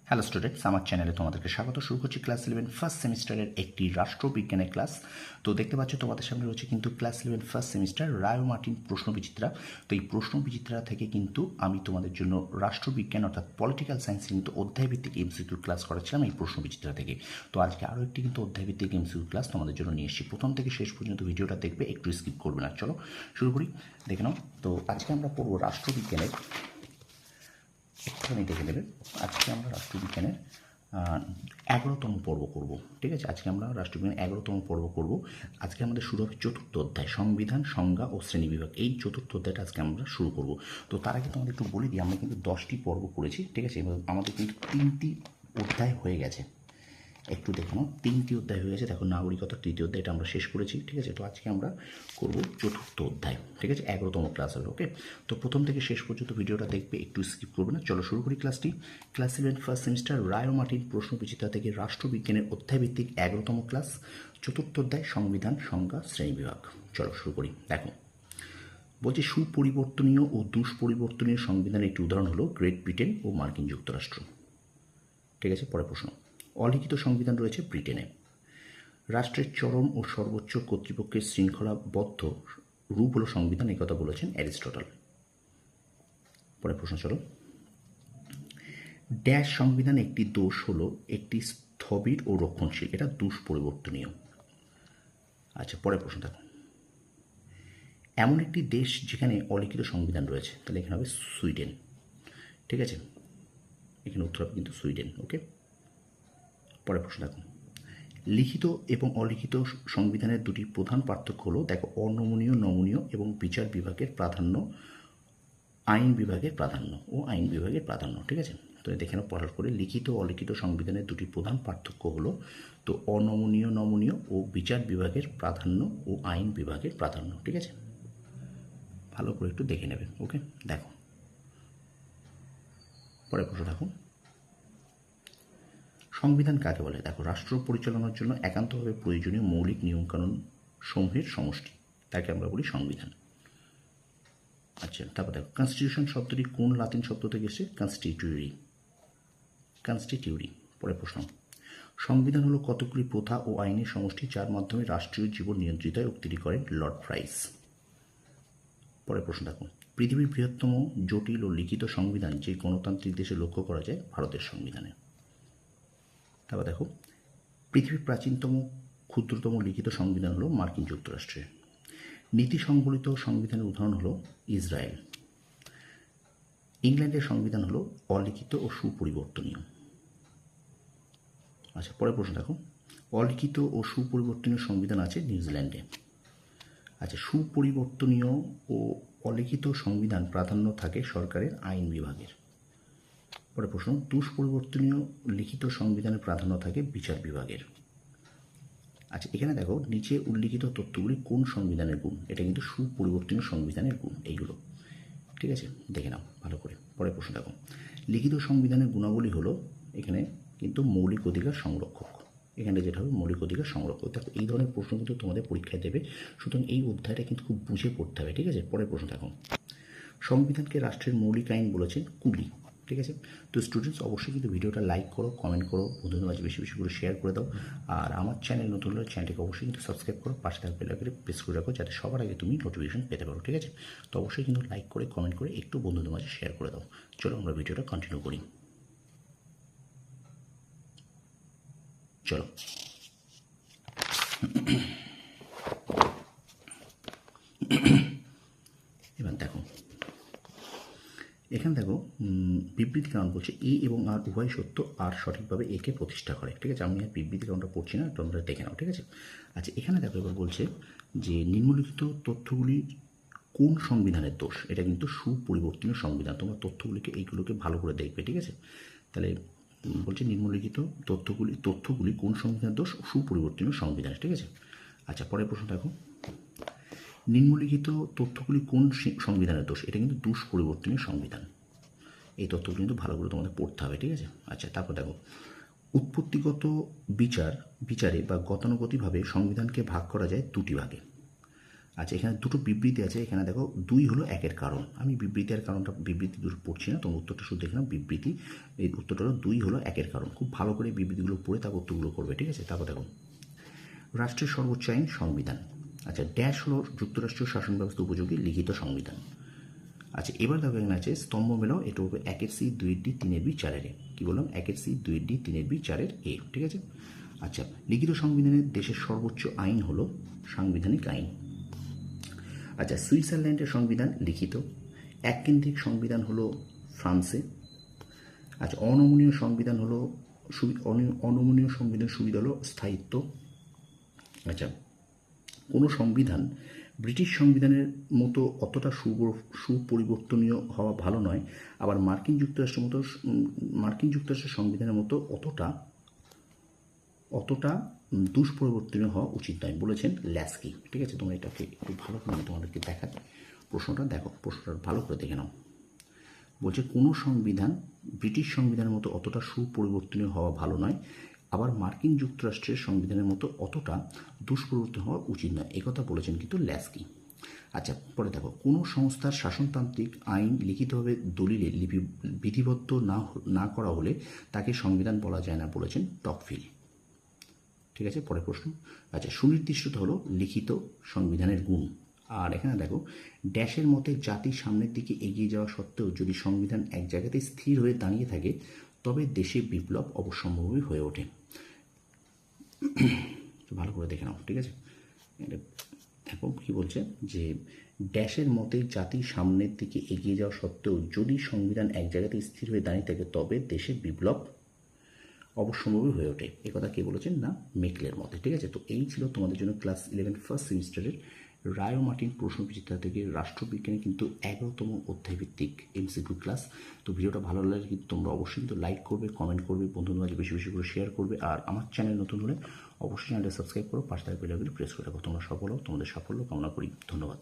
Hello students, আমার চ্যানেলে তোমাদেরকে স্বাগত। শুরু করছি ক্লাস 11 ফার্স্ট সেমিস্টারের একটি রাষ্ট্রবিজ্ঞানের ক্লাস। তো দেখতে পাচ্ছ তোমাদের সামনে রয়েছে কিন্তু ক্লাস 11 ফার্স্ট সেমিস্টার রায় মার্টিন প্রশ্ন বিচিত্রা। তো এই প্রশ্ন বিচিত্রা থেকে কিন্তু আমি তোমাদের জন্য রাষ্ট্রবিজ্ঞান অর্থাৎ পলিটিক্যাল সায়েন্সে কিন্তু অধ্যায়ভিত্তিক এমসিকিউ ক্লাস করাচ্ছিলাম এই প্রশ্ন বিচিত্রা থেকে। তো আজকে আরও একটি কিন্তু অধ্যায়ভিত্তিক এমসিকিউ ক্লাস তোমাদের জন্য নিয়ে এসেছি। প্রথম থেকে শেষ পর্যন্ত ভিডিওটা দেখবে, একটু স্কিপ করবে না। চলো শুরু করি, দেখে নাও। তো আজকে আমরা পড়বো রাষ্ট্রবিজ্ঞানের, একটুখানি দেখে নেবে। আজকে আমরা রাষ্ট্রবিজ্ঞানের 11তম পর্ব করব। ঠিক আছে, আজকে আমরা রাষ্ট্রবিজ্ঞানের 11তম পর্ব করব। আজকে আমাদের শুরু হবে চতুর্থ অধ্যায়, সংবিধান, সংজ্ঞা ও শ্রেণীবিভাগ। এই চতুর্থ অধ্যায়টা আজকে আমরা শুরু করব। তো তার আগে তোমাদের একটু বলে দিই, আমরা কিন্তু 10টি পর্ব করেছি। ঠিক আছে, এবার আমাদের কিন্তু 3টি অধ্যায় হয়ে গেছে। একটু দেখো, 3টি অধ্যায় হয়ে গেছে। দেখো, নাগরিকতার 3য় অধ্যায়টা আমরা শেষ করেছি। ঠিক আছে, তো আজকে আমরা করব চতুর্থ অধ্যায়। ঠিক আছে, 11তম ক্লাস হবে। ওকে, তো প্রথম থেকে শেষ পর্যন্ত ভিডিওটা দেখবে, একটু স্কিপ করবে না। চলো শুরু করি ক্লাসটি। ক্লাস 11 ফার্স্ট সেমিস্টার রায় মার্টিন প্রশ্ন বিচিত্রা থেকে রাষ্ট্রবিজ্ঞানের অধ্যায়ভিত্তিক 11তম ক্লাস, চতুর্থ অধ্যায়, সংবিধান, সংজ্ঞা, শ্রেণীবিভাগ। চলো শুরু করি। দেখো, বলছে সুপরিবর্তনীয় ও দুষ্পরিবর্তনীয় সংবিধানের একটি উদাহরণ হলো গ্রেট ব্রিটেন ও মার্কিন যুক্তরাষ্ট্র। ঠিক আছে, পরের প্রশ্ন। অলিখিত সংবিধান রয়েছে ব্রিটেনে। রাষ্ট্রের চরম ও সর্বোচ্চ কর্তৃপক্ষের শৃঙ্খলাবদ্ধ রূপ হল সংবিধান, এই কথা বলেছেন অ্যারিস্টটল। পরের প্রশ্ন চলো। ড্যাশ সংবিধান একটি দোষ হলো একটি স্থবির ও রক্ষণশীল, এটা দুষ্পরিবর্তনীয়। আচ্ছা, পরের প্রশ্ন দেখো। এমন একটি দেশ যেখানে অলিখিত সংবিধান রয়েছে, তাহলে এখানে হবে সুইডেন। ঠিক আছে, এখানে উত্তর হবে কিন্তু সুইডেন। ওকে, পরের প্রশ্ন দেখো। লিখিত এবং অলিখিত সংবিধানের দুটি প্রধান পার্থক্য হলো, দেখো, অনমনীয়, নমনীয় এবং বিচার বিভাগের প্রাধান্য, আইন বিভাগের প্রাধান্য ও আইন বিভাগের প্রাধান্য। ঠিক আছে, তো দেখে নাও পড়ার করে। লিখিত ও অলিখিত সংবিধানের দুটি প্রধান পার্থক্য হলো তো অনমনীয়, নমনীয় ও বিচার বিভাগের প্রাধান্য ও আইন বিভাগের প্রাধান্য। ঠিক আছে, ভালো করে একটু দেখে নেবে। ওকে, দেখো পরের প্রশ্ন দেখো। সংবিধান কাকে বলে? দেখো, রাষ্ট্র পরিচালনার জন্য একান্তভাবে প্রয়োজনীয় মৌলিক নিয়মকানুন সমূহের সমষ্টি, তাকে আমরা বলি সংবিধান। আচ্ছা, তারপর দেখো, কনস্টিটিউশন শব্দটি কোন লাতিন শব্দ থেকে এসেছে? কনস্টিটিউরি, কনস্টিটিউরি। পরের প্রশ্ন। সংবিধান হলো কতগুলি প্রথা ও আইনের সমষ্টি যার মাধ্যমে রাষ্ট্রীয় জীবন নিয়ন্ত্রিত হয়, উক্তিটি করেন লর্ড প্রাইস। পরের প্রশ্ন দেখো। পৃথিবীর বৃহত্তম, জটিল ও লিখিত সংবিধান যে গণতান্ত্রিক দেশে লক্ষ্য করা যায়, ভারতের সংবিধানে। তারপর দেখো, পৃথিবীর প্রাচীনতম, ক্ষুদ্রতম লিখিত সংবিধান হলো মার্কিন যুক্তরাষ্ট্রের। নীতি সংবলিত সংবিধানের উদাহরণ হলো ইসরায়েল। ইংল্যান্ডের সংবিধান হলো অলিখিত ও সুপরিবর্তনীয়। আচ্ছা, পরের প্রশ্ন দেখো। অলিখিত ও সুপরিবর্তনীয় সংবিধান আছে নিউজিল্যান্ডে। আচ্ছা, সুপরিবর্তনীয় ও অলিখিত সংবিধান প্রাধান্য থাকে সরকারের আইন বিভাগের। পরের প্রশ্ন। দুষ্পরিবর্তনীয় লিখিত সংবিধানের প্রাধান্য থাকে বিচার বিভাগের। আচ্ছা, এখানে দেখো, নিচে উল্লিখিত তথ্যগুলি কোন সংবিধানের গুণ? এটা কিন্তু সুপরিবর্তনীয় সংবিধানের গুণ এইগুলো। ঠিক আছে, দেখে নাও ভালো করে। পরের প্রশ্ন দেখো। লিখিত সংবিধানের গুণাবলী হলো, এখানে কিন্তু মৌলিক অধিকার সংরক্ষক, এখানে যেটা হবে মৌলিক অধিকার সংরক্ষক। দেখো, এই ধরনের প্রশ্ন কিন্তু তোমাদের পরীক্ষায় দেবে, সুতরাং এই অধ্যায়টা কিন্তু খুব বুঝে পড়তে হবে। ঠিক আছে, পরের প্রশ্ন দেখো। সংবিধানকে রাষ্ট্রের মৌলিক আইন বলেছেন কুলি। ঠিক আছে, তো স্টুডেন্টস অবশ্যই কিন্তু ভিডিওটা লাইক করো, কমেন্ট করো, বন্ধুদের মাঝে বেশি বেশি করে শেয়ার করে দাও। আর আমার চ্যানেল নতুন হলে চ্যানেলটিকে অবশ্যই কিন্তু সাবস্ক্রাইব করো, পাশে থাকা বেল আইকনে প্রেস করে রাখো, যাতে সবার আগে তুমি নোটিফিকেশন পেতে পারো। ঠিক আছে, তো অবশ্যই কিন্তু লাইক করে, কমেন্ট করে, একটু বন্ধুদের মাঝে শেয়ার করে দাও। চলো আমরা ভিডিওটা কন্টিনিউ করি। চলো, এবার দেখো, এখানে দেখো, বিবৃতি কারণ বলছে এ এবং আর উভয় সত্য, আর সঠিকভাবে একে প্রতিষ্ঠা করে। ঠিক আছে, আমি আর বিবৃতি কারণটা পড়ছি না, তোমরা দেখে নাও। ঠিক আছে, আচ্ছা, এখানে দেখো, এবার বলছে যে নিম্নলিখিত তথ্যগুলি কোন সংবিধানের দোষ? এটা কিন্তু সুপরিবর্তনীয় সংবিধান। তোমরা তথ্যগুলিকে, এইগুলোকে ভালো করে দেখবে। ঠিক আছে, তাহলে বলছে নিম্নলিখিত তথ্যগুলি কোন সংবিধানের দোষ? সুপরিবর্তনীয় সংবিধানের। ঠিক আছে, আচ্ছা, পরের প্রশ্ন দেখো। নিম্নলিখিত তথ্যগুলি কোন সংবিধানের দোষ? এটা কিন্তু দুষ্পরিবর্তনীয় সংবিধান। এই তথ্যগুলি কিন্তু ভালো করে তোমাদের পড়তে হবে। ঠিক আছে, আচ্ছা, তারপর দেখো। উৎপত্তিগত বিচারে বা গতানুগতিকভাবে সংবিধানকে ভাগ করা যায় দুটি ভাগে। আচ্ছা, এখানে দুটো বিবৃতি আছে। এখানে দেখো 2 হলো 1-এর কারণ। আমি বিবৃতি আর কারণটা বিবৃতি দুটো পড়ছি না, তোমার উত্তরটা শুধু দেখলাম বিবৃতি। এই উত্তরটা হলো 2 হলো 1-এর কারণ। খুব ভালো করে বিবৃতিগুলো পড়ে তারপর উত্তরগুলো করবে, ঠিক আছে? তারপর দেখো রাষ্ট্রের সর্বোচ্চ আইন সংবিধান। আচ্ছা, ড্যাশ হলো যুক্তরাষ্ট্রীয় শাসন ব্যবস্থা উপযোগী লিখিত সংবিধান। আচ্ছা, এবার দেখো এখানে আছে স্তম্ভ মেলাও, এটা হবে 1-C 2-D 3-B 4-এর এ। কী বললাম? 1-C 2-D 3-B 4-এর এ, ঠিক আছে? আচ্ছা, লিখিত সংবিধানের দেশের সর্বোচ্চ আইন হলো সাংবিধানিক আইন। আচ্ছা, সুইজারল্যান্ডের সংবিধান লিখিত। এককেন্দ্রিক সংবিধান হলো ফ্রান্সে। আচ্ছা, অনমনীয় সংবিধান হলো অনমনীয় সংবিধান সুবিধা হলো স্থায়িত্ব। আচ্ছা, কোনো সংবিধান ব্রিটিশ সংবিধানের মতো অতটা সুপরিবর্তনীয় হওয়া ভালো নয়, আবার মার্কিন যুক্তরাষ্ট্রের সংবিধানের মতো অতটা দুষ্পরিবর্তনীয় হওয়া উচিত নয়, বলেছেন ল্যাস্কি, ঠিক আছে? তোমরা এটাকে একটু ভালো করে তোমাদেরকে দেখার প্রশ্নটা দেখো, প্রশ্নটা ভালো করে দেখে নাও। বলছে কোনো সংবিধান ব্রিটিশ সংবিধানের মতো অতটা সুপরিবর্তনীয় হওয়া ভালো নয়, আবার মার্কিন যুক্তরাষ্ট্রের সংবিধানের মতো অতটা দুষ্পরিবর্তন হওয়া উচিত নয়, একথা বলেছেন কিন্তু ল্যাস্কি। আচ্ছা, পরে দেখো কোনো সংস্থার শাসনতান্ত্রিক আইন লিখিতভাবে দলিলে বিধিবদ্ধ না করা হলে তাকে সংবিধান বলা যায় না, বলেছেন টকভিল, ঠিক আছে? পরের প্রশ্ন। আচ্ছা, সুনির্দিষ্টতা হলো লিখিত সংবিধানের গুণ। আর এখানে দেখো ড্যাশের মতে জাতি সামনের দিকে এগিয়ে যাওয়া সত্ত্বেও যদি সংবিধান এক জায়গাতে স্থির হয়ে দাঁড়িয়ে থাকে তবে দেশে বিপ্লব অবশ্যম্ভাবী হয়ে ওঠে। ভালো করে দেখে নাও, ঠিক আছে? এটা দেখো কী বলছে, যে ড্যাশের মতে জাতি সামনের দিকে এগিয়ে যাওয়া সত্ত্বেও যদি সংবিধান এক জায়গাতে স্থির হয়ে দাঁড়িয়ে থাকে তবে দেশে বিপ্লব অবশ্যম্ভাবী হয়ে ওঠে। এ কথা কে বলেছেন? না, মেকলের মতে, ঠিক আছে? তো এই ছিল তোমাদের জন্য ক্লাস 11 ফার্স্ট সেমিস্টারের রায় ও মার্টিন প্রশ্নবিচিত্রা থেকে রাষ্ট্রবিজ্ঞানে কিন্তু 11তম অধ্যায়ভিত্তিক এমসিকিউ ক্লাস। তো ভিডিওটা ভালো লাগলে কিন্তু তোমরা অবশ্যই কিন্তু লাইক করবে, কমেন্ট করবে, বন্ধুদের মাঝে বেশি বেশি করে শেয়ার করবে। আর আমার চ্যানেল নতুন হলে অবশ্যই চ্যানেলটা সাবস্ক্রাইব করো, পাশে থাকা বেল আইকনটি প্রেস করে রাখো। তোমরা সফল হও, তোমাদের সাফল্য কামনা করি। ধন্যবাদ।